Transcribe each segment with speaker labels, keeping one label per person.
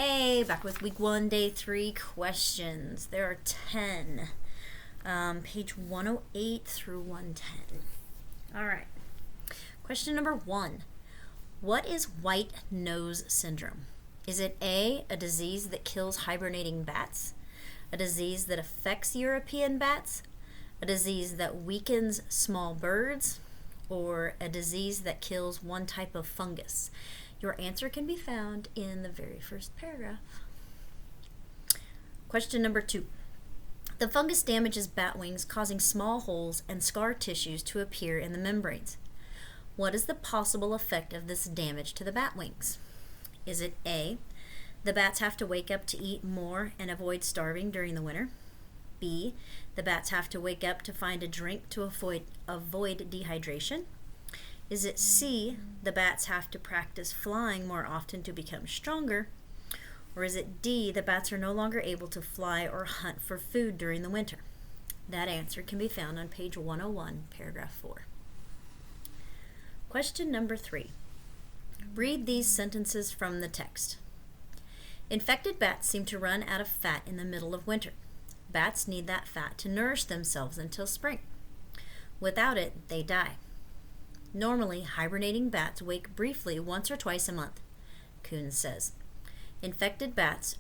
Speaker 1: Hey, back with week 1, day 3 questions. There are 10. Page 108 through 110. All right. Question number 1. What is white nose syndrome? Is it A, a disease that kills hibernating bats, a disease that affects European bats, a disease that weakens small birds, or a disease that kills one type of fungus? Your answer can be found in the very first paragraph. Question number 2. The fungus damages bat wings, causing small holes and scar tissues to appear in the membranes. What is the possible effect of this damage to the bat wings? Is it A, the bats have to wake up to eat more and avoid starving during the winter? B, the bats have to wake up to find a drink to avoid dehydration? Is it C, the bats have to practice flying more often to become stronger? Or is it D, the bats are no longer able to fly or hunt for food during the winter? That answer can be found on page 101, paragraph 4. Question number 3. Read these sentences from the text. Infected bats seem to run out of fat in the middle of winter. Bats need that fat to nourish themselves until spring. Without it, they die. Normally, hibernating bats wake briefly once or twice a month, Coons says. Infected bats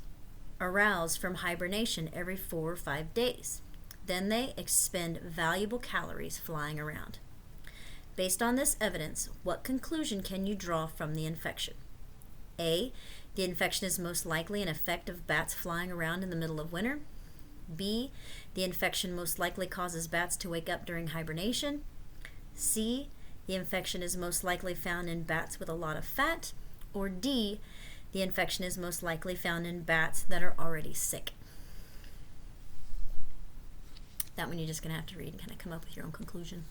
Speaker 1: arouse from hibernation every 4 or 5 days. Then they expend valuable calories flying around. Based on this evidence, what conclusion can you draw from the infection? A, the infection is most likely an effect of bats flying around in the middle of winter. B, the infection most likely causes bats to wake up during hibernation. C, the infection is most likely found in bats with a lot of fat. Or D, the infection is most likely found in bats that are already sick. That one you're just going to have to read and kind of come up with your own conclusion.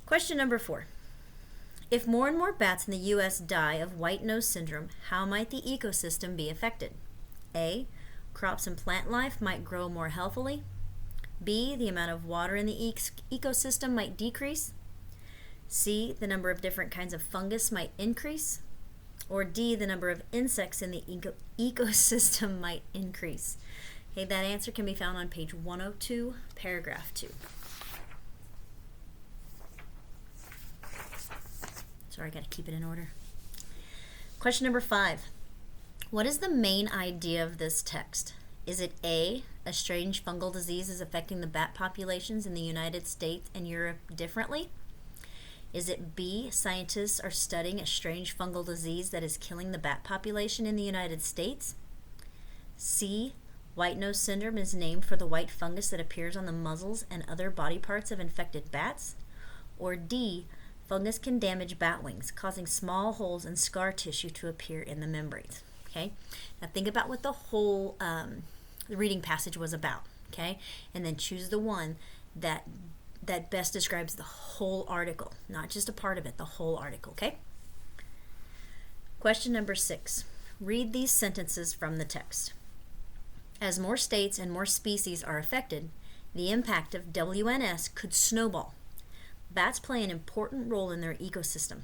Speaker 1: Question number 4. If more and more bats in the U.S. die of white nose syndrome, how might the ecosystem be affected? A, crops and plant life might grow more healthily. B, the amount of water in the ecosystem might decrease. C, the number of different kinds of fungus might increase. Or D, the number of insects in the ecosystem might increase. Okay, that answer can be found on page 102, paragraph 2. Sorry, I got to keep it in order. Question number 5. What is the main idea of this text? Is it A, a strange fungal disease is affecting the bat populations in the United States and Europe differently? Is it B, scientists are studying a strange fungal disease that is killing the bat population in the United States? C, white nose syndrome is named for the white fungus that appears on the muzzles and other body parts of infected bats? Or D, fungus can damage bat wings, causing small holes and scar tissue to appear in the membranes? Okay, now think about what the whole the reading passage was about, okay? And then choose the one that best describes the whole article, not just a part of it, the whole article, okay? Question number 6. Read these sentences from the text. As more states and more species are affected, the impact of WNS could snowball. Bats play an important role in their ecosystem.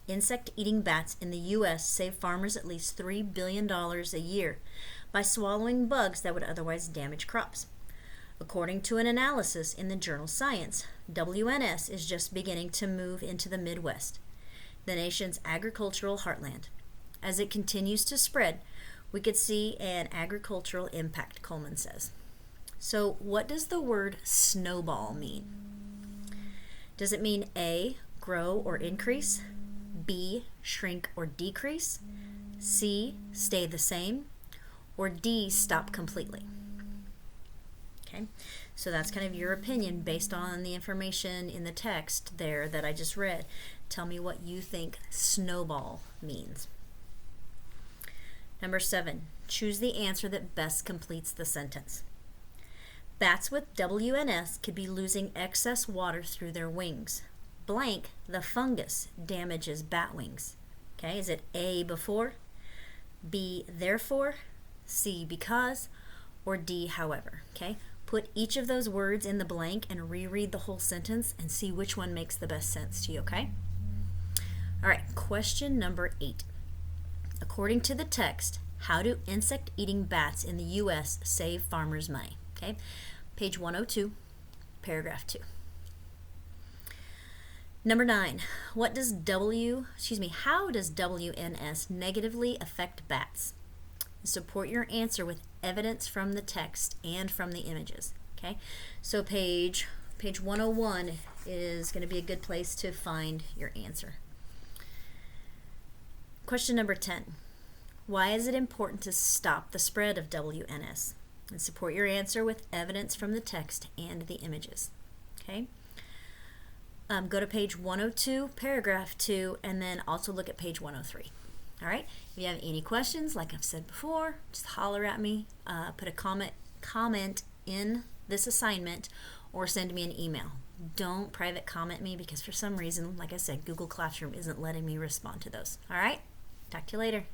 Speaker 1: Insect-eating bats in the U.S. save farmers at least $3 billion a year by swallowing bugs that would otherwise damage crops. According to an analysis in the journal Science, WNS is just beginning to move into the Midwest, the nation's agricultural heartland. As it continues to spread, we could see an agricultural impact, Coleman says. So what does the word snowball mean? Does it mean A, grow or increase? B, shrink or decrease? C, stay the same? Or D, stop completely? Okay, so that's kind of your opinion based on the information in the text there that I just read. Tell me what you think snowball means. Number 7, choose the answer that best completes the sentence. Bats with WNS could be losing excess water through their wings. Blank, the fungus, damages bat wings. Okay, is it A, before, B, therefore, C, because, or D, however? Okay, put each of those words in the blank and reread the whole sentence and see which one makes the best sense to you, okay? All right, question number 8. According to the text, How do insect-eating bats in the U.S. save farmers money? Okay, page 102, paragraph 2. Number 9, how does WNS negatively affect bats? Support your answer with evidence from the text and from the images. Okay, so page 101 is going to be a good place to find your answer. Question number 10. Why is it important to stop the spread of WNS? And support your answer with evidence from the text and the images. Okay. Go to page 102, paragraph 2, and then also look at page 103. All right. If you have any questions, like I've said before, just holler at me. Put a comment in this assignment, or send me an email. Don't private comment me because for some reason, like I said, Google Classroom isn't letting me respond to those. All right. Talk to you later.